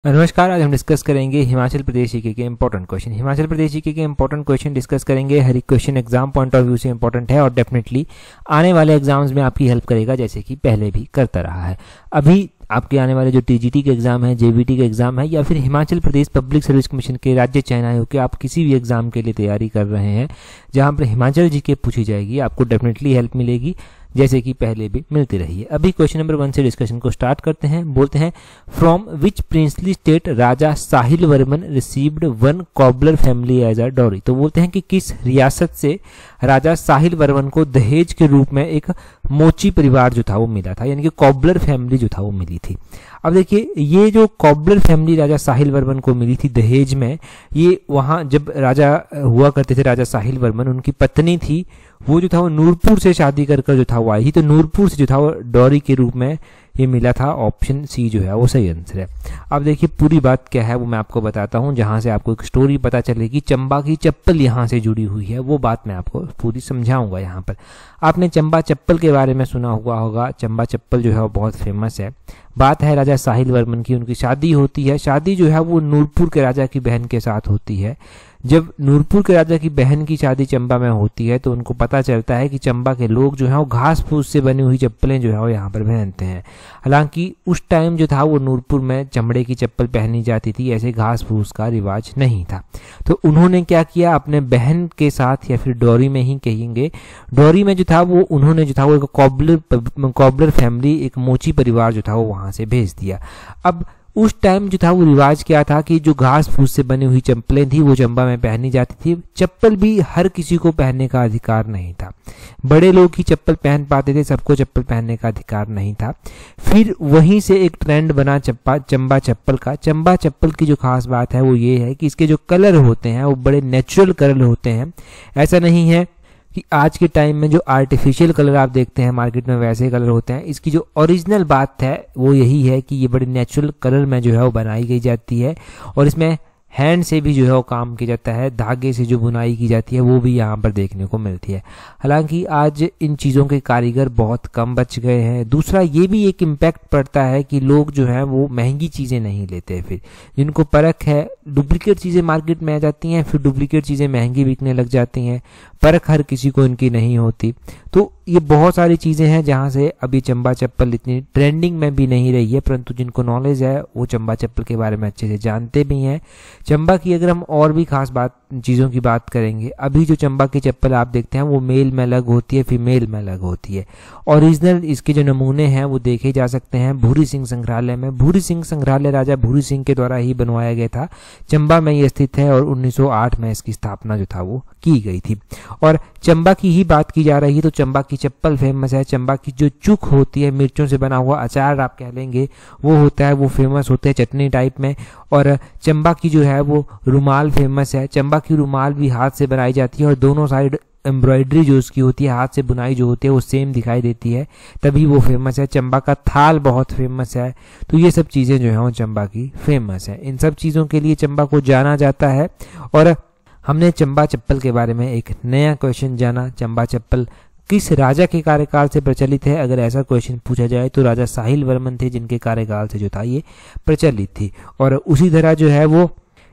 नमस्कार। आज हम डिस्कस करेंगे हिमाचल प्रदेश जीके के important question. Himachal Pradesh GK के इंपॉर्टेंट क्वेश्चन डिस्कस करेंगे। हर एक question exam point of view से इंपॉर्टेंट है और डेफिनेटली आने वाले एग्जाम्स में आपकी हेल्प करेगा, जैसे कि पहले भी करता रहा है। अभी आपके आने वाले जो टीजीटी के एग्जाम है, जेबीटी के एग्जाम है, या फिर Himachal Pradesh public service commission के राज्य चयन आयोग के आप किसी भी एग्जाम के लिए तैयारी कर रहे हैं जहां पर हिमाचल जीके पूछी जाएगी, आपको डेफिनेटली हेल्प मिलेगी, जैसे कि पहले भी मिलती रही है। अभी क्वेश्चन नंबर 1 से डिस्कशन को स्टार्ट करते हैं। बोलते हैं, from which princely state Raja Sahil Varman received one cobbler family as a dowry. तो बोलते हैं कि किस रियासत से राजा साहिल वर्मन को दहेज के रूप में एक मोची परिवार जो था वो मिला था, यानी कि कॉबलर फैमिली जो था वो मिली थी। अब देखिए, ये जो कॉबलर फैमिली राजा साहिल वर्मन को मिली थी दहेज में, ये वहां जब राजा हुआ करते थे, राजा साहिल वर्मन, उनकी पत्नी थी, वो जो था वो नूरपुर से शादी कर जो था वो आई थी, तो नूरपुर से जो था वो डॉरी के रूप में ये मिला था। ऑप्शन सी जो है वो सही आंसर है। अब देखिए पूरी बात क्या है वो मैं आपको बताता हूँ, जहां से आपको एक स्टोरी पता चलेगी। चंबा की चप्पल यहाँ से जुड़ी हुई है, वो बात मैं आपको पूरी समझाऊंगा। यहाँ पर आपने चंबा चप्पल के बारे में सुना हुआ होगा। चंबा चप्पल जो है वो बहुत फेमस है। बात है राजा साहिल वर्मन की, उनकी शादी होती है। शादी जो है वो नूरपुर के राजा की बहन के साथ होती है। जब नूरपुर के राजा की बहन की शादी चंबा में होती है तो उनको पता चलता है कि चंबा के लोग जो है वो घास फूस से बनी हुई चप्पलें जो है वो यहाँ पर पहनते हैं। हालांकि उस टाइम जो था वो नूरपुर में चमड़े की चप्पल पहनी जाती थी, ऐसे घास फूस का रिवाज नहीं था। तो उन्होंने क्या किया, अपने बहन के साथ, या फिर डॉरी में ही कहेंगे, डॉरी में जो था वो उन्होंने जो था वो एक कॉबलर फैमिली, एक मोची परिवार जो था वो वहां से भेज दिया। अब उस टाइम जो था वो रिवाज क्या था कि जो घास फूस से बनी हुई चप्पलें थी वो चंबा में पहनी जाती थी। चप्पल भी हर किसी को पहनने का अधिकार नहीं था। बड़े लोग ही चप्पल पहन पाते थे, सबको चप्पल पहनने का अधिकार नहीं था। फिर वहीं से एक ट्रेंड बना चंबा चप्पल का। चंबा चप्पल की जो खास बात है वो ये है कि इसके जो कलर होते हैं वो बड़े नेचुरल कलर होते हैं। ऐसा नहीं है कि आज के टाइम में जो आर्टिफिशियल कलर आप देखते हैं मार्केट में वैसे कलर होते हैं। इसकी जो ओरिजिनल बात है वो यही है कि ये बड़े नेचुरल कलर में जो है वो बनाई गई जाती है, और इसमें हैंड से भी जो है वो काम किया जाता है, धागे से जो बुनाई की जाती है वो भी यहाँ पर देखने को मिलती है। हालांकि आज इन चीज़ों के कारीगर बहुत कम बच गए हैं। दूसरा ये भी एक इम्पैक्ट पड़ता है कि लोग जो हैं वो महंगी चीज़ें नहीं लेते। फिर जिनको परख है, डुप्लीकेट चीज़ें मार्केट में आ जाती हैं, फिर डुप्लीकेट चीज़ें महंगी बिकने लग जाती हैं। परख हर किसी को इनकी नहीं होती। तो ये बहुत सारी चीज़ें हैं जहाँ से अभी चंबा चप्पल इतनी ट्रेंडिंग में भी नहीं रही है, परंतु जिनको नॉलेज है वो चंबा चप्पल के बारे में अच्छे से जानते भी हैं। चंबा की अगर हम और भी खास चीज़ों की बात करेंगे, अभी जो चंबा की चप्पल आप देखते हैं वो मेल में अलग होती है, फीमेल में अलग होती है। ओरिजिनल इसके जो नमूने हैं वो देखे जा सकते हैं भूरी सिंह संग्रहालय में। भूरी सिंह संग्रहालय राजा भूरी सिंह के द्वारा ही बनवाया गया था। चंबा में ये स्थित है और 1908 में इसकी स्थापना जो था वो की गई थी। और चंबा की ही बात की जा रही है तो चंबा की चप्पल फेमस है। चंबा की जो चुक होती है, मिर्चों से बना हुआ अचार आप कह लेंगे, वो होता है, वो फेमस होते हैं चटनी टाइप में। और चंबा की जो है वो रुमाल फेमस है। चंबा की रुमाल भी हाथ से बनाई जाती है और दोनों साइड एम्ब्रॉयडरी जो उसकी होती है, हाथ से बुनाई जो होती है वो सेम दिखाई देती है, तभी वो फेमस है। चंबा का थाल बहुत फेमस है। तो ये सब चीज़ें जो है वो चंबा की फेमस है। इन सब चीज़ों के लिए चंबा को जाना जाता है। और हमने चंबा चप्पल के बारे में एक नया क्वेश्चन जाना। चंबा चप्पल किस राजा के कार्यकाल से प्रचलित है? अगर ऐसा क्वेश्चन पूछा जाए तो राजा साहिल वर्मन थे जिनके कार्यकाल से जो था ये प्रचलित थी। और उसी तरह जो है वो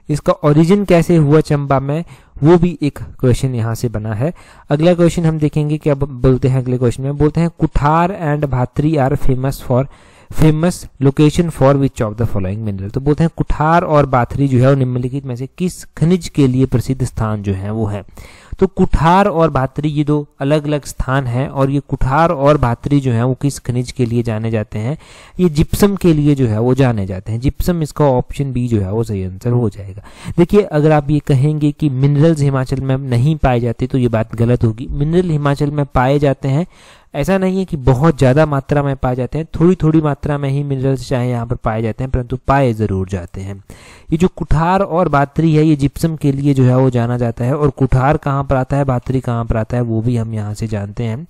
इसका ओरिजिन कैसे हुआ चंबा में, वो भी एक क्वेश्चन यहाँ से बना है। अगला क्वेश्चन हम देखेंगे क्या बोलते हैं। अगले क्वेश्चन में बोलते हैं, Kuthar and Bhatri are famous location for which of the following mineral. तो बोलते हैं कुठार और बाथरी जो है वो निम्नलिखित में से किस खनिज के लिए प्रसिद्ध स्थान जो है वो है। तो कुठार और भात्री ये दो अलग अलग स्थान हैं, और ये कुठार और भात्री जो है वो किस खनिज के लिए जाने जाते हैं? ये जिप्सम के लिए जो है वो जाने जाते हैं। जिप्सम, इसका ऑप्शन बी जो है वो सही आंसर हो जाएगा। देखिए, अगर आप ये कहेंगे कि मिनरल्स हिमाचल में नहीं पाए जाते तो ये बात गलत होगी। मिनरल हिमाचल में पाए जाते हैं। ऐसा नहीं है कि बहुत ज़्यादा मात्रा में पाए जाते हैं, थोड़ी थोड़ी मात्रा में ही मिनरल्स चाहे यहाँ पर पाए जाते हैं, परंतु पाए ज़रूर जाते हैं। ये जो कुठार और बात्री है ये जिप्सम के लिए जो है वो जाना जाता है। और कुठार कहाँ पर आता है, बात्री कहाँ पर आता है, वो भी हम यहाँ से जानते हैं।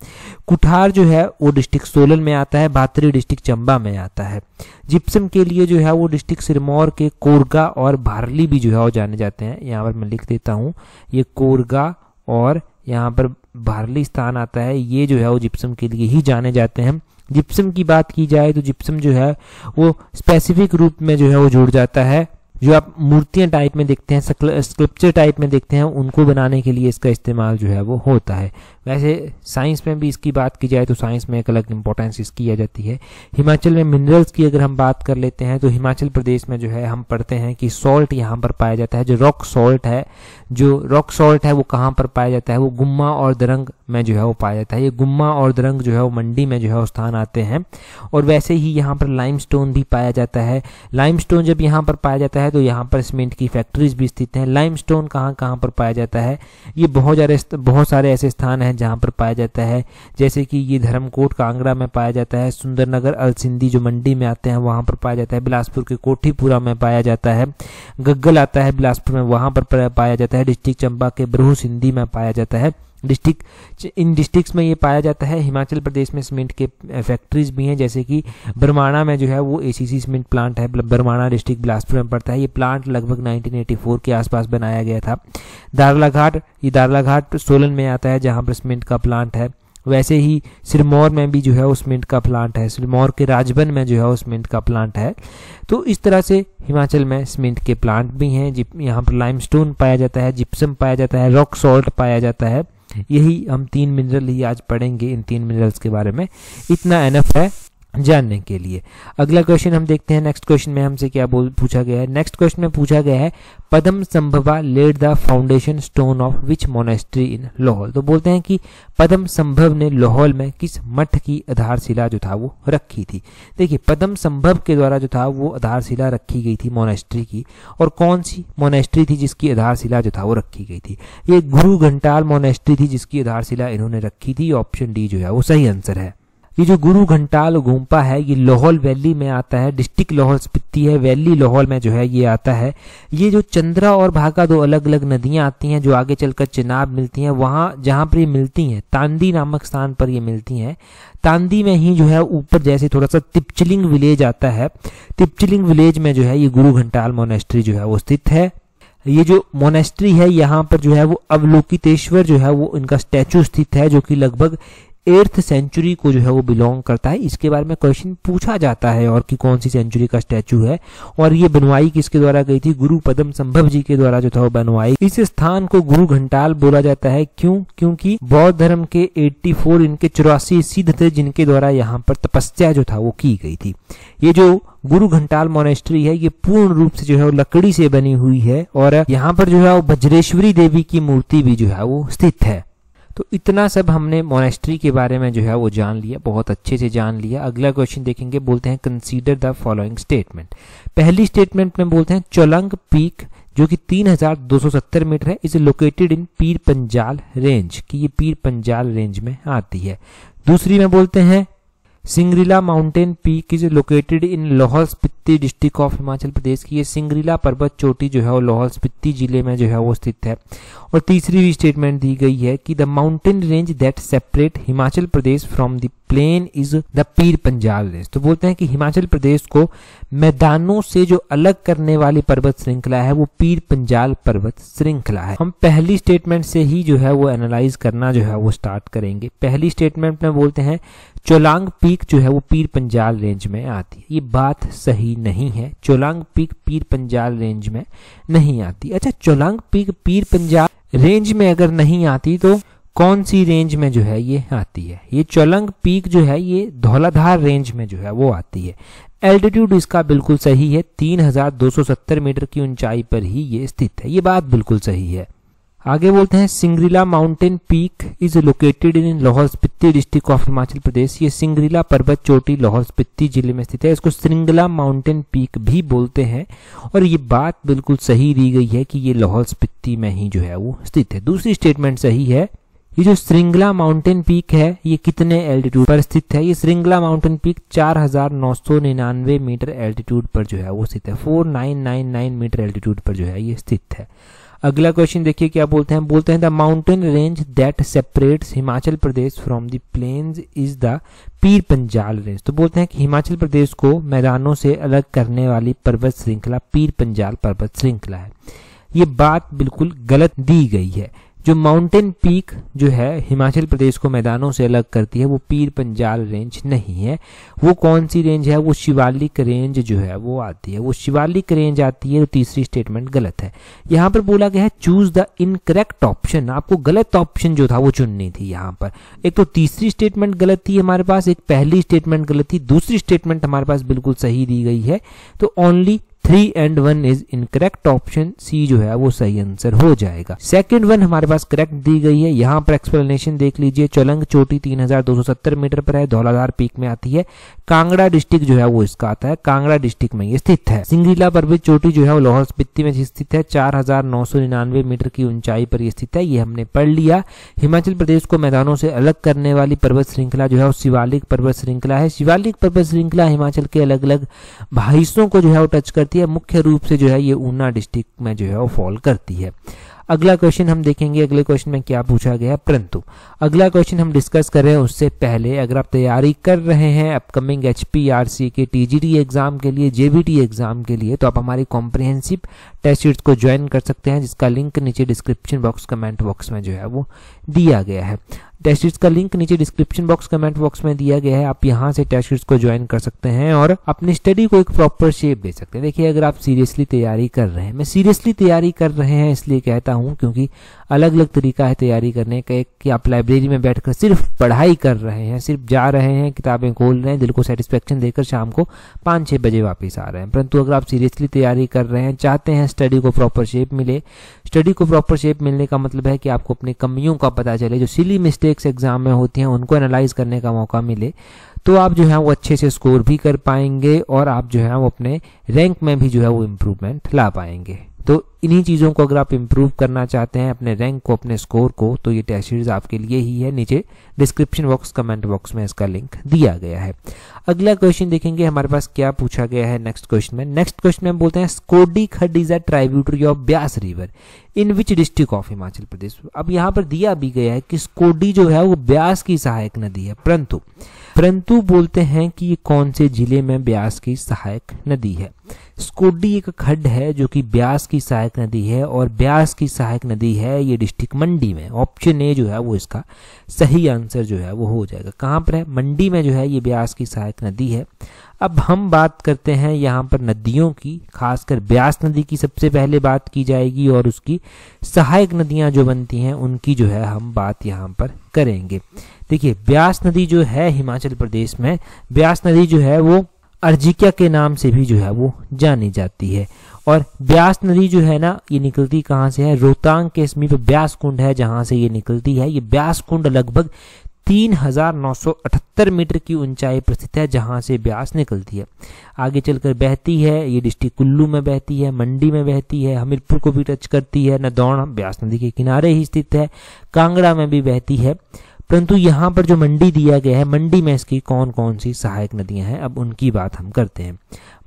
कुठार जो है वो डिस्ट्रिक्ट सोलन में आता है, बात्री डिस्ट्रिक्ट चंबा में आता है। जिप्सम के लिए जो है वो डिस्ट्रिक्ट सिरमौर के कोरगा और भारली भी जो है वो जाने जाते हैं। यहाँ पर मैं लिख देता हूँ, ये कोरगा और यहाँ पर भारली स्थान आता है, ये जो है वो जिप्सम के लिए ही जाने जाते हैं। जिप्सम की बात की जाए तो जिप्सम जो है वो स्पेसिफिक रूप में जो है वो जुड़ जाता है, जो आप मूर्तियां टाइप में देखते हैं, स्कल्पचर टाइप में देखते हैं, उनको बनाने के लिए इसका इस्तेमाल जो है वो होता है। वैसे साइंस में भी इसकी बात की जाए तो साइंस में एक अलग इंपॉर्टेंस इसकी आ जाती है। हिमाचल में मिनरल्स की अगर हम बात कर लेते हैं तो हिमाचल प्रदेश में जो है हम पढ़ते हैं कि सॉल्ट यहाँ पर पाया जाता है। जो रॉक सॉल्ट है वो कहाँ पर पाया जाता है, वो गुम्मा और दरंग में जो है वो पाया जाता है। ये गुम्मा और दरंग जो है वो मंडी में जो है वो स्थान आते हैं। और वैसे ही यहाँ पर लाइमस्टोन भी पाया जाता है। लाइमस्टोन जब यहाँ पर पाया जाता है तो यहाँ पर सीमेंट की फैक्ट्रीज भी स्थित हैं। लाइमस्टोन कहाँ कहाँ पर पाया जाता है, ये बहुत सारे ऐसे स्थान हैं जहाँ पर पाया जाता है, जैसे कि ये धर्मकोट कांगड़ा में पाया जाता है, सुंदरनगर अलसिंदी जो मंडी में आते हैं वहाँ पर पाया जाता है, बिलासपुर के कोठीपुरा में पाया जाता है, गग्गल आता है बिलासपुर में वहाँ पर पाया जाता है, डिस्ट्रिक्ट चंबा के ब्रह्म सिंधी में पाया जाता है। इन डिस्ट्रिक्ट्स में ये पाया जाता है। हिमाचल प्रदेश में सीमेंट के फैक्ट्रीज भी हैं, जैसे कि बरमाणा में जो है वो एसीसी सीमेंट प्लांट है, बरमाणा डिस्ट्रिक्ट बिलासपुर में पड़ता है। ये प्लांट लगभग 1984 के आसपास बनाया गया था। दारलाघाट सोलन में आता है जहाँ पर सीमेंट का प्लांट है। वैसे ही सिरमौर में भी जो है वो सीमेंट का प्लांट है, सिरमौर के राजबन में जो है वो सीमेंट का प्लांट है। तो इस तरह से हिमाचल में सीमेंट के प्लांट भी हैं। यहाँ पर लाइमस्टोन पाया जाता है, जिप्सम पाया जाता है, रॉक सॉल्ट पाया जाता है। यही हम 3 मिनरल ही आज पढ़ेंगे। इन 3 मिनरल्स के बारे में इतना एनफ है जानने के लिए। अगला क्वेश्चन हम देखते हैं। नेक्स्ट क्वेश्चन में हमसे क्या पूछा गया है। नेक्स्ट क्वेश्चन में पूछा गया है Padmasambhava laid the foundation stone of which monastery in Lahaul. तो बोलते हैं कि पद्म संभव ने लाहौल में किस मठ की आधारशिला जो था वो रखी थी। देखिए, पद्म संभव के द्वारा जो था वो आधारशिला रखी गई थी मोनेस्ट्री की, और कौन सी मोनेस्ट्री थी जिसकी आधारशिला जो था वो रखी गई थी। ये गुरु घंटाल मोनेस्ट्री थी जिसकी आधारशिला इन्होंने रखी थी। ऑप्शन डी जो है वो सही आंसर है। ये जो गुरु घंटाल गोम्पा है ये लाहौल वैली में आता है, डिस्ट्रिक्ट लाहौल स्पीति है, वैली लाहौल में जो है ये आता है। ये जो चंद्रा और भागा दो अलग अलग नदियां आती हैं जो आगे चलकर चिनाब मिलती हैं, वहां जहां पर ये मिलती हैं तांदी नामक स्थान पर ये मिलती हैं। तांदी में ही जो है ऊपर जैसे थोड़ा सा तिपचिलिंग विलेज आता है, तिपचिलिंग विलेज में जो है ये गुरु घंटाल मोनेस्ट्री जो है वो स्थित है। ये जो मोनेस्ट्री है यहाँ पर जो है वो अवलोकितेश्वर जो है वो इनका स्टैचू स्थित है, जो कि लगभग 8th सेंचुरी को जो है वो बिलोंग करता है। इसके बारे में क्वेश्चन पूछा जाता है और कि कौन सी सेंचुरी का स्टैचू है, और ये बनवाई किसके द्वारा गई थी, गुरु पद्म संभव जी के द्वारा जो था वो बनवाई। इस स्थान को गुरु घंटाल बोला जाता है। क्योंकि बौद्ध धर्म के 84 इनके 84 सिद्ध थे जिनके द्वारा यहाँ पर तपस्या जो था वो की गई थी। ये जो गुरु घंटाल मोनेस्ट्री है ये पूर्ण रूप से जो है वो लकड़ी से बनी हुई है, और यहाँ पर जो है वो वज्रेश्वरी देवी की मूर्ति भी जो है वो स्थित है। तो इतना सब हमने मोनेस्ट्री के बारे में जो है वो जान लिया, बहुत अच्छे से जान लिया। अगला क्वेश्चन देखेंगे, बोलते हैं कंसीडर द फॉलोइंग स्टेटमेंट। पहली स्टेटमेंट में बोलते हैं चोलंग पीक जो कि 3270 मीटर है, is located in Pir Panjal range, कि ये पीर पंजाल रेंज में आती है। दूसरी में बोलते हैं Singrila mountain peak is located in Lahaul Spiti district of Himachal Pradesh की, ये सिंगरीला पर्वत चोटी जो है वो लाहौल स्पीति जिले में जो है वो स्थित है। और तीसरी भी स्टेटमेंट दी गई है कि the mountain range that separate Himachal Pradesh from the plain is the Pir Panjal range. तो बोलते हैं कि हिमाचल प्रदेश को मैदानों से जो अलग करने वाली पर्वत श्रृंखला है वो पीर पंजाल पर्वत श्रृंखला है। हम पहली स्टेटमेंट से ही जो है वो एनालाइज करना जो है वो स्टार्ट करेंगे। पहली स्टेटमेंट में बोलते हैं चोलांग पीक जो है वो पीर पंजाल रेंज में आती है। ये बात सही नहीं है, चोलांग पीक पीर पंजाल रेंज में नहीं आती। अच्छा, चोलांग पीक पीर पंजाल रेंज में अगर नहीं आती तो कौन सी रेंज में जो है ये आती है? ये चोलंग पीक जो है ये धौलाधार रेंज में जो है वो आती है। एल्टीट्यूड इसका बिल्कुल सही है, 3270 मीटर की ऊंचाई पर ही ये स्थित है, ये बात बिल्कुल सही है। आगे बोलते हैं Singrila mountain peak is located in Lahaul Spiti district of Himachal Pradesh. ये सिंगरीला पर्वत चोटी लाहौल स्पीति जिले में स्थित है, इसको श्रृंगला माउंटेन पीक भी बोलते हैं, और ये बात बिल्कुल सही दी गई है कि ये लाहौल स्पीति में ही जो है वो स्थित है। दूसरी स्टेटमेंट सही है। ये जो श्रृंगला माउंटेन पीक है ये कितने एल्टीट्यूड पर स्थित है? ये Shringla mountain peak 4999 metre altitude पर जो है वो स्थित है, 4999 मीटर एल्टीट्यूड पर जो है ये स्थित है। अगला क्वेश्चन देखिए क्या बोलते हैं, बोलते हैं the mountain range that separates Himachal Pradesh from the plains is the Pir Panjal range. तो बोलते हैं कि हिमाचल प्रदेश को मैदानों से अलग करने वाली पर्वत श्रृंखला पीर पंजाल पर्वत श्रृंखला है। ये बात बिल्कुल गलत दी गई है। जो माउंटेन पीक जो है हिमाचल प्रदेश को मैदानों से अलग करती है वो पीर पंजाल रेंज नहीं है। वो कौन सी रेंज है? वो शिवालिक रेंज जो है वो आती है, वो शिवालिक रेंज आती है। तो तीसरी स्टेटमेंट गलत है। यहाँ पर बोला गया है चूज द इनकरेक्ट ऑप्शन, आपको गलत ऑप्शन जो था वो चुननी थी। यहाँ पर एक तो तीसरी स्टेटमेंट गलत थी हमारे पास, एक पहली स्टेटमेंट गलत थी, दूसरी स्टेटमेंट हमारे पास बिल्कुल सही दी गई है। तो only 3 and 1 is incorrect, option C जो है वो सही आंसर हो जाएगा। सेकंड वन हमारे पास करेक्ट दी गई है। यहाँ पर एक्सप्लेनेशन देख लीजिए। चोलंग चोटी 3270 मीटर पर है, धौलाधार पीक में आती है। कांगड़ा डिस्ट्रिक्ट जो है वो इसका आता है, कांगड़ा डिस्ट्रिक्ट में ये स्थित है। सिंगरीला पर्वत चोटी जो है वो लाहौल स्पीति में स्थित है, 4999 मीटर की ऊंचाई पर ये स्थित है, ये हमने पढ़ लिया। हिमाचल प्रदेश को मैदानों से अलग करने वाली पर्वत श्रृंखला जो है वो शिवालिक पर्वत श्रृंखला है। शिवालिक पर्वत श्रृंखला हिमाचल के अलग अलग हिस्सों को जो है वो टच करती है। मुख्य रूप से जो है ये ऊना डिस्ट्रिक्ट में जो है वो फॉल करती है। अगला क्वेश्चन हम देखेंगे, अगले क्वेश्चन में क्या पूछा गया है। परंतु अगला क्वेश्चन हम डिस्कस कर रहे हैं उससे पहले अगर आप तैयारी कर रहे हैं अपकमिंग HPRC के TGT एग्जाम के लिए, JBT एग्जाम के लिए, तो आप हमारी कॉम्प्रिहेंसिव टेस्ट सीरीज को ज्वाइन कर सकते हैं, जिसका लिंक नीचे डिस्क्रिप्शन बॉक्स कमेंट बॉक्स में जो है वो दिया गया है। टेस्ट सीरीज का लिंक नीचे डिस्क्रिप्शन बॉक्स कमेंट बॉक्स में दिया गया है। आप यहां से टेस्ट सीरीज को ज्वाइन कर सकते हैं और अपनी स्टडी को एक प्रॉपर शेप दे सकते हैं। देखिए अगर आप सीरियसली तैयारी कर रहे हैं, मैं सीरियसली तैयारी कर रहे हैं इसलिए कहता हूं क्योंकि अलग अलग तरीका है तैयारी करने का। एक कि आप लाइब्रेरी में बैठकर सिर्फ पढ़ाई कर रहे हैं, सिर्फ जा रहे हैं, किताबें खोल रहे हैं, दिल को सेटिस्फेक्शन देकर शाम को 5-6 बजे वापस आ रहे हैं। परंतु अगर आप सीरियसली तैयारी कर रहे हैं, चाहते हैं स्टडी को प्रॉपर शेप मिले, स्टडी को प्रॉपर शेप मिलने का मतलब है कि आपको अपनी कमियों का पता चले, जो सिली मिस्टेक्स एग्जाम में होती हैं उनको एनालाइज करने का मौका मिले, तो आप जो है वो अच्छे से स्कोर भी कर पाएंगे और आप जो है वो अपने रैंक में भी जो है वो इम्प्रूवमेंट ला पाएंगे। तो इन्हीं चीज़ों को अगर आप इम्प्रूव करना चाहते हैं, अपने रैंक को, अपने स्कोर को, तो ये टेस्ट सीरीज आपके लिए ही है। नीचे डिस्क्रिप्शन बॉक्स कमेंट बॉक्स में इसका लिंक दिया गया है। अगला क्वेश्चन देखेंगे हमारे पास क्या पूछा गया है नेक्स्ट क्वेश्चन में। नेक्स्ट क्वेश्चन में बोलते हैं Skodi Khad is a tributary of Beas river in which district of Himachal Pradesh. अब यहाँ पर दिया भी गया है कि स्कोडी जो है वो ब्यास की सहायक नदी है, परंतु बोलते हैं कि ये कौन से जिले में ब्यास की सहायक नदी है। स्कोडी एक खड्ड है जो कि ब्यास की सहायक नदी है और ब्यास की सहायक नदी है ये डिस्ट्रिक्ट मंडी में। ऑप्शन ए जो है वो इसका सही आंसर जो है वो हो जाएगा। कहाँ पर है? मंडी में जो है ये ब्यास की सहायक नदी है। अब हम बात करते हैं यहाँ पर नदियों की, खासकर ब्यास नदी की सबसे पहले बात की जाएगी और उसकी सहायक नदियां जो बनती हैं उनकी जो है हम बात यहाँ पर करेंगे। देखिए ब्यास नदी जो है हिमाचल प्रदेश में, ब्यास नदी जो है वो अर्जिका के नाम से भी जो है वो जानी जाती है। और ब्यास नदी जो है ना ये निकलती कहाँ से है? रोहतांग के समीप ब्यास कुंड है जहां से ये निकलती है। ये ब्यास कुंड लगभग 3978 मीटर की ऊंचाई पर स्थित है जहां से ब्यास निकलती है। आगे चलकर बहती है, ये डिस्ट्रिक्ट कुल्लू में बहती है, मंडी में बहती है, हमीरपुर को भी टच करती है, नदौन ब्यास नदी के किनारे ही स्थित है, कांगड़ा में भी बहती है। परंतु यहाँ पर जो मंडी दिया गया है, मंडी में इसकी कौन कौन सी सहायक नदियां हैं अब उनकी बात हम करते हैं।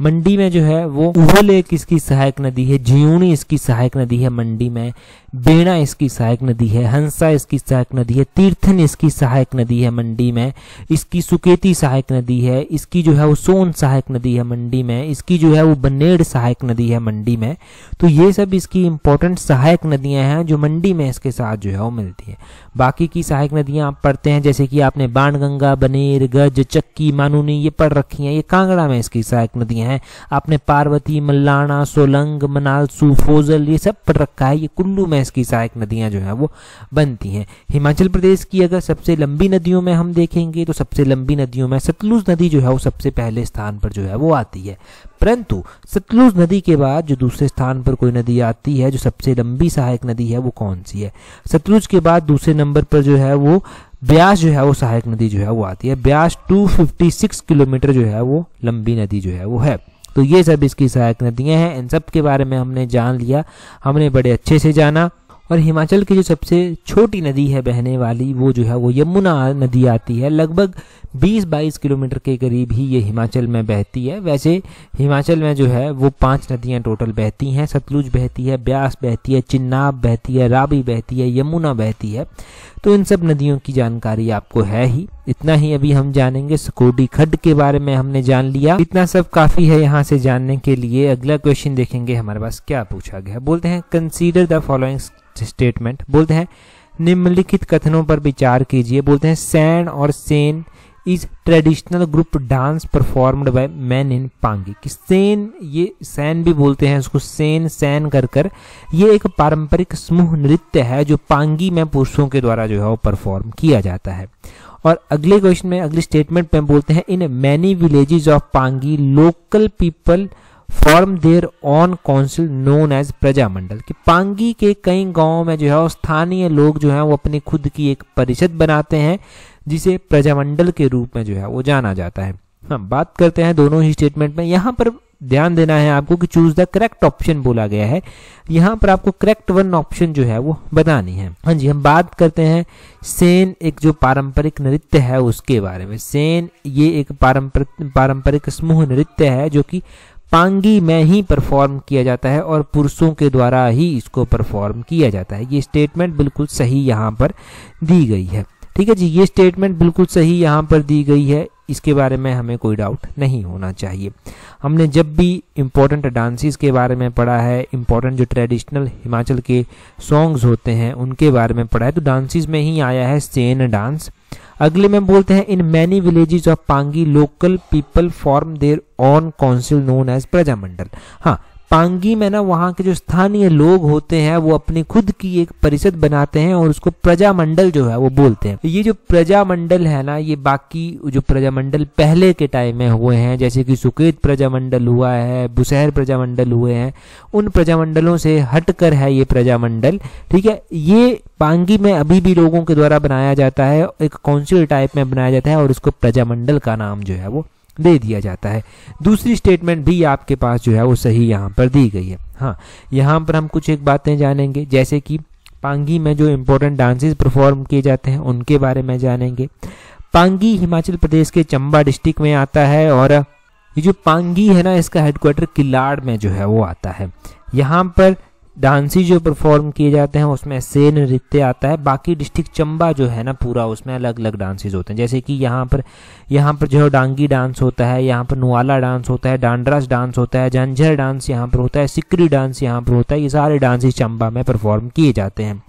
मंडी में जो है वो उहल एक इसकी सहायक नदी है, जियूनी इसकी सहायक नदी है मंडी में, बेड़ा इसकी सहायक नदी है, हंसा इसकी सहायक नदी है, तीर्थन इसकी सहायक नदी है मंडी में, इसकी सुकेती सहायक नदी है, इसकी जो है वो सोन सहायक नदी है मंडी में, इसकी जो है वो बनेड़ सहायक नदी है मंडी में। तो ये सब इसकी इंपॉर्टेंट सहायक नदियां हैं जो मंडी में इसके साथ जो है वो मिलती है। बाकी की सहायक नदियां आप पढ़ते हैं जैसे कि आपने बाणगंगा, बनेर, गज, चक्की, मानूनी ये पढ़ रखी हैं, ये कांगड़ा में इसकी सहायक नदियां हैं। आपने पार्वती, मल्लाना, सोलंग, मनालसू, फोजल ये सब पढ़ रखा है, ये कुल्लू में इसकी सहायक नदियां जो है वो बनती हैं। हिमाचल प्रदेश की अगर सबसे लंबी नदियों में हम देखेंगे तो सबसे लंबी नदियों में सतलुज नदी जो है वो सबसे पहले स्थान पर जो है वो आती है। परंतु सतलुज नदी के बाद जो दूसरे स्थान पर कोई नदी आती है जो सबसे लंबी सहायक नदी है वो कौन सी है? सतलुज के बाद दूसरे नंबर पर जो है वो ब्यास जो है वो सहायक नदी जो है वो आती है। ब्यास 256 किलोमीटर जो है वो लंबी नदी जो है वो है। तो ये सब इसकी सहायक नदियां हैं। इन सब के बारे में हमने जान लिया, हमने बड़े अच्छे से जाना। और हिमाचल की जो सबसे छोटी नदी है बहने वाली वो जो है वो यमुना नदी आती है। लगभग 20-22 किलोमीटर के करीब ही ये हिमाचल में बहती है। वैसे हिमाचल में जो है वो 5 नदियां टोटल बहती हैं। सतलुज बहती है, ब्यास बहती है, चिन्नाब बहती है, रावी बहती है, यमुना बहती है। तो इन सब नदियों की जानकारी आपको है ही। इतना ही अभी हम जानेंगे। स्कोडी खड्ड के बारे में हमने जान लिया, इतना सब काफी है यहाँ से जानने के लिए। अगला क्वेश्चन देखेंगे हमारे पास क्या पूछा गया। बोलते हैं कंसीडर द फॉलोइंग स्टेटमेंट। बोलते हैं निम्नलिखित कथनों पर विचार कीजिए। बोलते हैं सैन और Sen is traditional group dance performed by men in Pangi. कि सेन, ये सैन भी बोलते हैं उसको, सेन सैन कर ये एक पारंपरिक समूह नृत्य है जो पांगी में पुरुषों के द्वारा जो है वो परफॉर्म किया जाता है। और अगले क्वेश्चन में, अगले स्टेटमेंट में बोलते हैं in many villages of Pangi local people form their own council known as Prajamandal. कि पांगी के कई गांवों में जो है स्थानीय लोग जो है वो अपनी खुद की एक परिषद बनाते हैं जिसे प्रजामंडल के रूप में जो है वो जाना जाता है। हम बात करते हैं दोनों ही स्टेटमेंट में। यहाँ पर ध्यान देना है आपको कि चूज द करेक्ट ऑप्शन बोला गया है। यहाँ पर आपको करेक्ट वन ऑप्शन जो है वो बतानी है। हाँ जी, हम बात करते हैं सेन एक जो पारंपरिक नृत्य है उसके बारे में। सेन ये एक पारंपरिक समूह नृत्य है जो कि पांगी में ही परफॉर्म किया जाता है और पुरुषों के द्वारा ही इसको परफॉर्म किया जाता है। ये स्टेटमेंट बिल्कुल सही यहाँ पर दी गई है। ठीक है जी, ये स्टेटमेंट बिल्कुल सही यहाँ पर दी गई है, इसके बारे में हमें कोई डाउट नहीं होना चाहिए। हमने जब भी इम्पोर्टेंट डांसेस के बारे में पढ़ा है, इम्पोर्टेंट जो ट्रेडिशनल हिमाचल के सॉन्ग्स होते हैं उनके बारे में पढ़ा है, तो डांसेस में ही आया है सेन डांस। अगले में बोलते हैं in many villages of Pangi local people form their own council known as Prajamandal. हाँ, पांगी में ना वहाँ के जो स्थानीय लोग होते हैं वो अपनी खुद की एक परिषद बनाते हैं और उसको प्रजामंडल जो है वो बोलते हैं। ये जो प्रजामंडल है ना, ये बाकी जो प्रजामंडल पहले के टाइम में हुए हैं, जैसे कि सुकेत प्रजामंडल हुआ है, बुशहर प्रजामंडल हुए हैं, उन प्रजामंडलों से हटकर है ये प्रजामंडल। ठीक है, ये पांगी में अभी भी लोगों के द्वारा बनाया जाता है, एक काउंसिल टाइप में बनाया जाता है और उसको प्रजामंडल का नाम जो है वो दे दिया जाता है। दूसरी स्टेटमेंट भी आपके पास जो है वो सही यहाँ पर दी गई है। हाँ, यहाँ पर हम कुछ एक बातें जानेंगे, जैसे कि पांगी में जो इम्पोर्टेंट डांसेस परफॉर्म किए जाते हैं उनके बारे में जानेंगे। पांगी हिमाचल प्रदेश के चंबा डिस्ट्रिक्ट में आता है और ये जो पांगी है ना, इसका हेडक्वार्टर किलाड़ में जो है वो आता है। यहाँ पर डांसी जो परफॉर्म किए जाते हैं उसमें सेन नृत्य आता है। बाकी डिस्ट्रिक्ट चंबा जो है ना पूरा, उसमें अलग अलग डांसेस होते हैं, जैसे कि यहाँ पर जो है डांगी डांस होता है, यहाँ पर नुआला डांस होता है, डांडरास डांस होता है, झंझर डांस यहाँ पर होता है, सिकरी डांस यहाँ पर होता है। ये सारे डांसेस चंबा में परफॉर्म किए जाते हैं।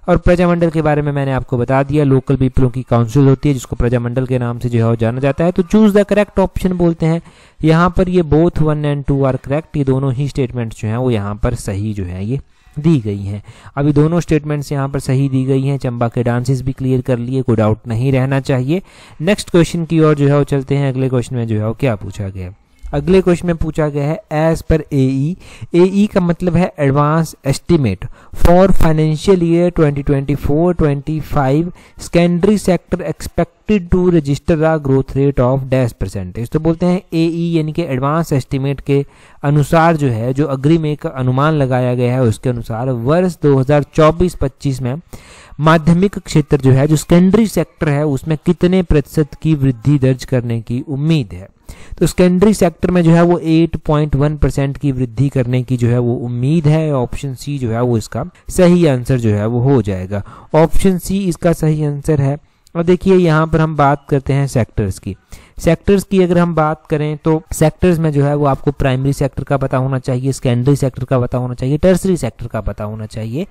और प्रजामंडल के बारे में मैंने आपको बता दिया, लोकल पीपलों की काउंसिल होती है जिसको प्रजामंडल के नाम से जो है जाना जाता है। तो चूज द करेक्ट ऑप्शन बोलते हैं। यहाँ पर ये बोथ 1 और 2 आर करेक्ट। ये दोनों ही स्टेटमेंट्स जो हैं वो यहाँ पर सही जो है ये दी गई हैं। अभी दोनों स्टेटमेंट्स यहाँ पर सही दी गई हैं। चंबा के डांसेस भी क्लियर कर लिए, कोई डाउट नहीं रहना चाहिए। नेक्स्ट क्वेश्चन की ओर जो है वो चलते हैं। अगले क्वेश्चन में जो है वो क्या पूछा गया है? अगले क्वेश्चन में पूछा गया है एज पर एई का मतलब है advance estimate for financial year 2024-25 secondary sector expected to register a growth rate of %। तो बोलते हैं एई यानी कि एडवांस एस्टिमेट के अनुसार जो है, जो अग्री में एक अनुमान लगाया गया है उसके अनुसार वर्ष 2024-25 में माध्यमिक क्षेत्र जो है, जो सेकेंडरी सेक्टर है, उसमें कितने प्रतिशत की वृद्धि दर्ज करने की उम्मीद है? तो सेकेंडरी सेक्टर में जो है वो 8.1% की वृद्धि करने की जो है वो उम्मीद है। ऑप्शन सी जो है वो इसका सही आंसर जो है वो हो जाएगा। ऑप्शन सी इसका सही आंसर है। और देखिए यहाँ पर हम बात करते हैं सेक्टर्स की। सेक्टर्स की अगर हम बात करें तो सेक्टर्स में जो है वो आपको प्राइमरी सेक्टर का पता होना चाहिए, सेकेंडरी सेक्टर का पता होना चाहिए, टर्सरी सेक्टर का पता होना चाहिए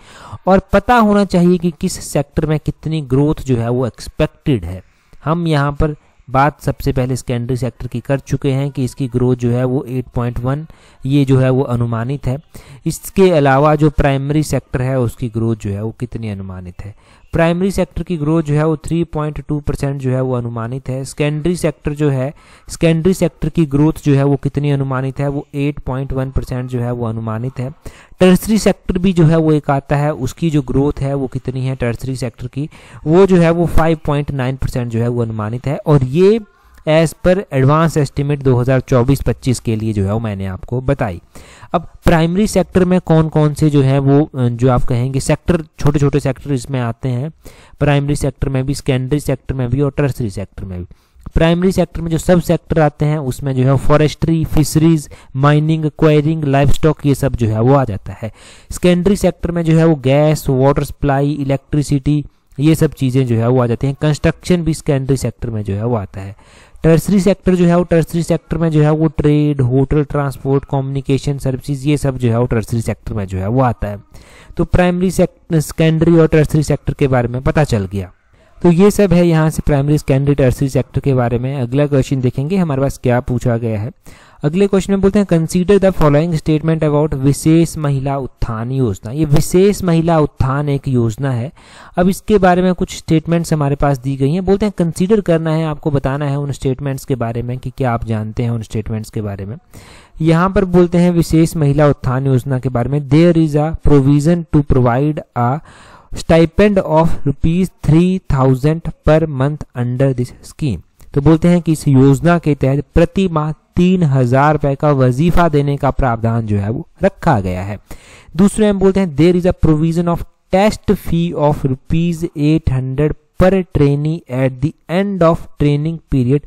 और पता होना चाहिए कि किस सेक्टर में कितनी ग्रोथ जो है वो एक्सपेक्टेड है। हम यहाँ पर बात सबसे पहले सेकेंडरी सेक्टर की कर चुके हैं कि इसकी ग्रोथ जो है वो 8.1 ये जो है वो अनुमानित है। इसके अलावा जो प्राइमरी सेक्टर है उसकी ग्रोथ जो है वो कितनी अनुमानित है? प्राइमरी सेक्टर की ग्रोथ जो है वो 3.2% जो है वो अनुमानित है। सेकेंडरी सेक्टर जो है, सेकेंडरी सेक्टर की ग्रोथ जो है वो कितनी अनुमानित है? वो 8.1% जो है वो अनुमानित है। टर्सरी सेक्टर भी जो है वो एक आता है, उसकी जो ग्रोथ है वो कितनी है टर्सरी सेक्टर की? वो जो है वो 5.9% जो है वो अनुमानित है। और ये एज पर एडवांस एस्टिमेट 2024-25 के लिए जो है वो मैंने आपको बताई। अब प्राइमरी सेक्टर में कौन कौन से जो है वो जो आप कहेंगे सेक्टर, छोटे छोटे सेक्टर इसमें आते हैं, प्राइमरी सेक्टर में भी, सेकेंडरी सेक्टर में भी और टर्सरी सेक्टर में भी। प्राइमरी सेक्टर में जो सब सेक्टर आते हैं उसमें जो है forestry, fisheries, mining, enquiring, livestock ये सब जो है वो आ जाता है। सेकेंडरी सेक्टर में जो है वो गैस, वाटर सप्लाई, इलेक्ट्रिसिटी ये सब चीज़ें जो है वो आ जाती हैं। कंस्ट्रक्शन भी सेकेंडरी सेक्टर में जो है वो आता है। टर्सरी सेक्टर जो है वो, टर्सरी सेक्टर में जो है वो trade, hotel, transport, communication services ये सब जो है वो टर्सरी सेक्टर में जो है वो आता है। तो प्राइमरी सेक्टर सेकेंडरी और टर्सरी सेक्टर के बारे में पता चल गया। तो ये सब है यहाँ से प्राइमरी, सेकेंडरी, टर्सरी सेक्टर के बारे में। अगला क्वेश्चन देखेंगे हमारे पास क्या पूछा गया है। अगले क्वेश्चन में बोलते हैं consider the following statement about Vishesh Mahila Utthan योजना। ये विशेष महिला उत्थान एक योजना है। अब इसके बारे में कुछ स्टेटमेंट्स हमारे पास दी गई हैं। बोलते हैं कंसीडर करना है, आपको बताना है उन स्टेटमेंट्स के बारे में कि क्या आप जानते हैं उन स्टेटमेंट्स के बारे में। यहाँ पर बोलते हैं विशेष महिला उत्थान योजना के बारे में, there is a provision to provide a stipend of ₹3000 per month under this scheme. तो बोलते हैं कि इस योजना के तहत प्रति माह 3000 रुपए का वजीफा देने का प्रावधान जो है वो रखा गया है। दूसरे में बोलते हैं there is a provision of test fee of ₹800 per trainee at the end of training period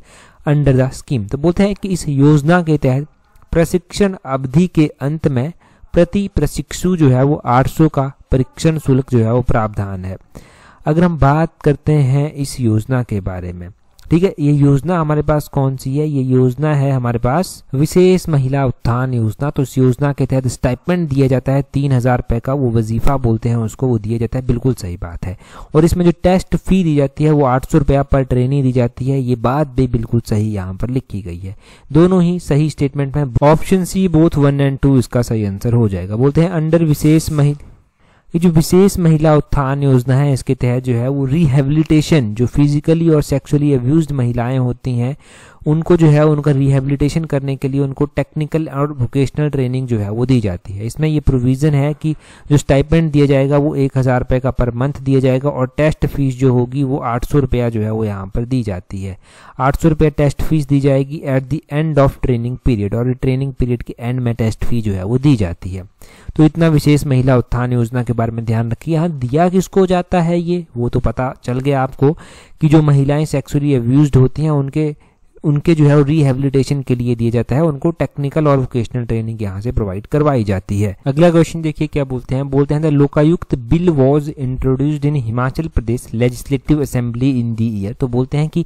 under the scheme. तो बोलते हैं कि इस योजना के तहत प्रशिक्षण अवधि के अंत में प्रति प्रशिक्षु जो है वो 800 का परीक्षण शुल्क जो है वो प्रावधान है। अगर हम बात करते हैं इस योजना के बारे में, ठीक है, ये योजना हमारे पास कौन सी है? ये योजना है हमारे पास विशेष महिला उत्थान योजना। तो इस योजना के तहत स्टाइपेंड दिया जाता है 3000 रुपए का, वो वजीफा बोलते हैं उसको, वो दिया जाता है। बिल्कुल सही बात है। और इसमें जो टेस्ट फी दी जाती है वो 800 रुपया पर ट्रेनी दी जाती है। ये बात भी बिल्कुल सही यहाँ पर लिखी गई है। दोनों ही सही स्टेटमेंट में ऑप्शन सी बोथ 1 और 2 इसका सही आंसर हो जाएगा। बोलते हैं अंडर विशेष ये जो विशेष महिला उत्थान योजना है इसके तहत जो है वो रिहेबिलिटेशन, जो फिजिकली और सेक्सुअली अब्यूज्ड महिलाएं होती हैं उनको जो है उनका रिहेबिलिटेशन करने के लिए उनको टेक्निकल और वोकेशनल ट्रेनिंग जो है वो दी जाती है। इसमें ये प्रोविजन है कि जो स्टाइपेंड दिया जाएगा वो 1000 रुपये का पर मंथ दिया जाएगा और टेस्ट फीस जो होगी वो 800 रुपया जो है वो यहाँ पर दी जाती है। 800 रुपये टेस्ट फीस दी जाएगी eight the end of training period, और ट्रेनिंग पीरियड के एंड में टेस्ट फी जो है वो दी जाती है। तो इतना विशेष महिला उत्थान योजना के बारे में ध्यान रखिए। यहाँ दिया किसको जाता है ये वो तो पता चल गया आपको कि जो महिलाएं सेक्सुअली अब्यूज्ड होती हैं उनके जो है रिहेबिलिटेशन के लिए दिया जाता है, उनको टेक्निकल और वोकेशनल ट्रेनिंग यहाँ से प्रोवाइड करवाई जाती है। अगला क्वेश्चन देखिए क्या बोलते हैं the Lokayukta bill was introduced in Himachal Pradesh legislative assembly in the year. तो बोलते हैं कि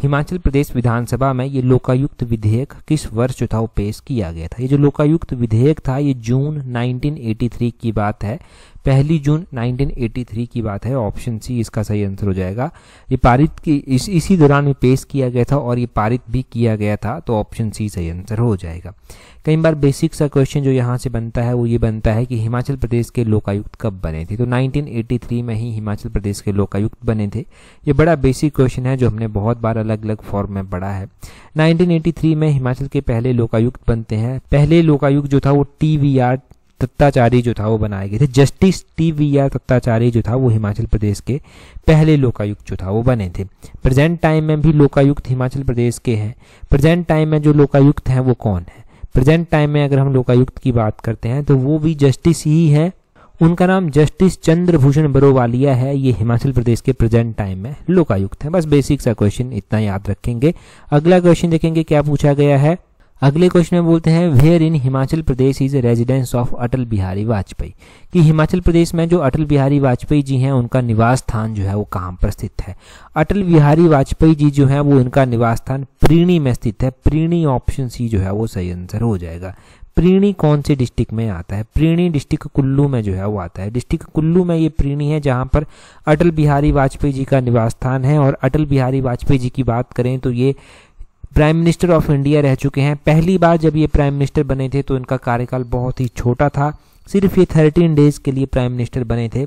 हिमाचल प्रदेश विधानसभा में ये लोकायुक्त विधेयक किस वर्ष जो था वो पेश किया गया था। ये जो लोकायुक्त विधेयक था ये जून 1983 की बात है, 1 जून 1983 की बात है। ऑप्शन सी इसका सही आंसर हो जाएगा। ये पारित की इसी दौरान में पेश किया गया था और ये पारित भी किया गया था, तो ऑप्शन सी सही आंसर हो जाएगा। कई बार बेसिक सा क्वेश्चन जो यहाँ से बनता है वो ये बनता है कि हिमाचल प्रदेश के लोकायुक्त कब बने थे। तो 1983 में ही हिमाचल प्रदेश के लोकायुक्त बने थे। ये बड़ा बेसिक क्वेश्चन है जो हमने बहुत बार अलग अलग फॉर्म में पढ़ा है। 1983 में हिमाचल के पहले लोकायुक्त बनते हैं। पहले लोकायुक्त जो था वो TVR तत्ताचारी जो था वो बनाए गए थे। जस्टिस TVR तत्ताचारी जो था वो हिमाचल प्रदेश के पहले लोकायुक्त जो था वो बने थे। प्रेजेंट टाइम में भी लोकायुक्त हिमाचल प्रदेश के हैं। प्रेजेंट टाइम में जो लोकायुक्त हैं वो कौन है? प्रेजेंट टाइम में अगर हम लोकायुक्त की बात करते हैं तो वो भी जस्टिस ही है। उनका नाम जस्टिस चंद्रभूषण बरोवालिया है। ये हिमाचल प्रदेश के प्रेजेंट टाइम में लोकायुक्त हैं। बस बेसिक सा क्वेश्चन इतना याद रखेंगे। अगला क्वेश्चन देखेंगे क्या पूछा गया है। अगले क्वेश्चन में बोलते हैं where in Himachal Pradesh is residence of Atal Bihari Vajpayee, कि हिमाचल प्रदेश में जो अटल बिहारी वाजपेयी जी हैं उनका निवास स्थान जो है वो कहाँ पर स्थित है। अटल बिहारी वाजपेयी जी जो है वो इनका निवास स्थान प्रीणी में स्थित है। प्रीणी ऑप्शन सी जो है वो सही आंसर हो जाएगा। प्रीणी कौन से डिस्ट्रिक्ट में आता है? प्रीणी डिस्ट्रिक्ट कुल्लू में जो है वो आता है। डिस्ट्रिक्ट कुल्लू में ये प्रीणी है जहाँ पर अटल बिहारी वाजपेयी जी का निवास स्थान है। और अटल बिहारी वाजपेयी जी की बात करें तो ये प्राइम मिनिस्टर ऑफ इंडिया रह चुके हैं। पहली बार जब ये प्राइम मिनिस्टर बने थे तो इनका कार्यकाल बहुत ही छोटा था, सिर्फ ये 13 डेज के लिए प्राइम मिनिस्टर बने थे।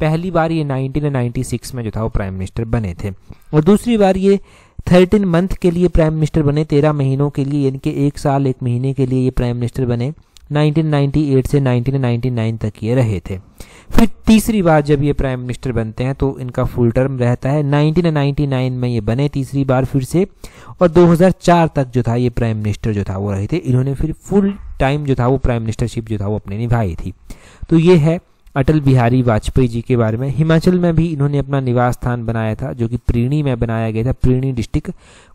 पहली बार ये 1996 में जो था वो प्राइम मिनिस्टर बने थे और दूसरी बार ये 13 मंथ के लिए प्राइम मिनिस्टर बने, 13 महीनों के लिए, यानी कि 1 साल 1 महीने के लिए ये प्राइम मिनिस्टर बने। 1998 से 1999 तक ये रहे थे। फिर तीसरी बार जब ये प्राइम मिनिस्टर बनते हैं तो इनका फुल टर्म रहता है। 1999 में ये बने तीसरी बार फिर से, और 2004 तक जो था ये प्राइम मिनिस्टर जो था वो रहे थे। इन्होंने फिर फुल टाइम जो था वो प्राइम मिनिस्टरशिप जो था वो अपने निभाई थी। तो ये है अटल बिहारी वाजपेयी जी के बारे में। हिमाचल में भी इन्होंने अपना निवास स्थान बनाया था जो कि प्रीणी में बनाया गया था। प्रीणी डिस्ट्रिक्ट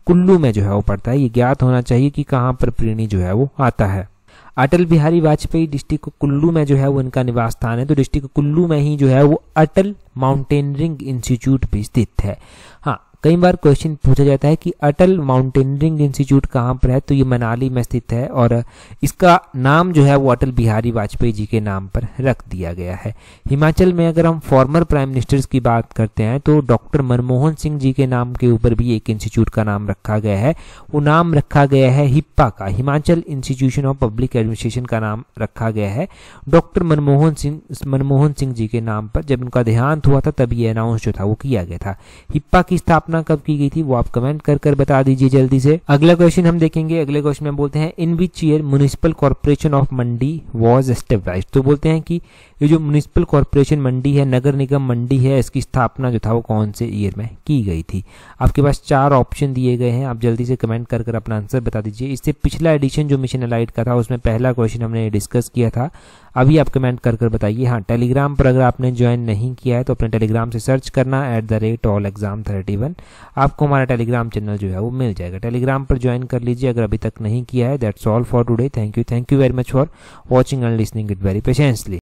कुल्लू में जो है वो पड़ता है। ये ज्ञात होना चाहिए कि कहाँ पर प्रीणी जो है वो आता है। अटल बिहारी वाजपेयी डिस्ट्रिक्ट कुल्लू में जो है वो इनका निवास स्थान है। तो डिस्ट्रिक्ट कुल्लू में ही जो है वो अटल माउंटेनियरिंग इंस्टीट्यूट भी स्थित है। हाँ, कई बार क्वेश्चन पूछा जाता है कि अटल माउंटेनियरिंग इंस्टीट्यूट कहाँ पर है, तो ये मनाली में स्थित है और इसका नाम जो है वो अटल बिहारी वाजपेयी जी के नाम पर रख दिया गया है। हिमाचल में अगर हम फॉर्मर प्राइम मिनिस्टर्स की बात करते हैं तो डॉक्टर मनमोहन सिंह जी के नाम के ऊपर भी एक इंस्टीट्यूट का नाम रखा गया है। वो नाम रखा गया है हिप्पा का, Himachal institution of public administration का नाम रखा गया है डॉक्टर मनमोहन सिंह जी के नाम पर। जब उनका देहांत हुआ था तब ये अनाउंस जो था वो किया गया था। हिप्पा की स्थापना कब की गई थी वो आप कमेंट कर बता दीजिए जल्दी से। अगला क्वेश्चन हम देखेंगे। अगले क्वेश्चन में बोलते हैं in which year municipal corporation of Mandi was established. तो बोलते हैं कि ये जो म्युनिसिपल कॉर्पोरेशन मंडी है, नगर निगम मंडी है, इसकी स्थापना जो था वो कौन से ईयर में की गई थी। आपके पास 4 ऑप्शन दिए गए हैं, आप जल्दी से कमेंट कर अपना आंसर बता दीजिए। इससे पिछला एडिशन जो मिशन एलाइट का था उसमें पहला क्वेश्चन हमने डिस्कस किया था, अभी आप कमेंट कर बताइए। हाँ, टेलीग्राम पर अगर आपने ज्वाइन नहीं किया है तो अपने टेलीग्राम से सर्च करना @allexam31, आपको हमारा टेलीग्राम चैनल जो है वो मिल जाएगा। टेलीग्राम पर ज्वाइन कर लीजिए अगर अभी तक नहीं किया है। That's all for today. Thank you very much for watching and listening it very patiently.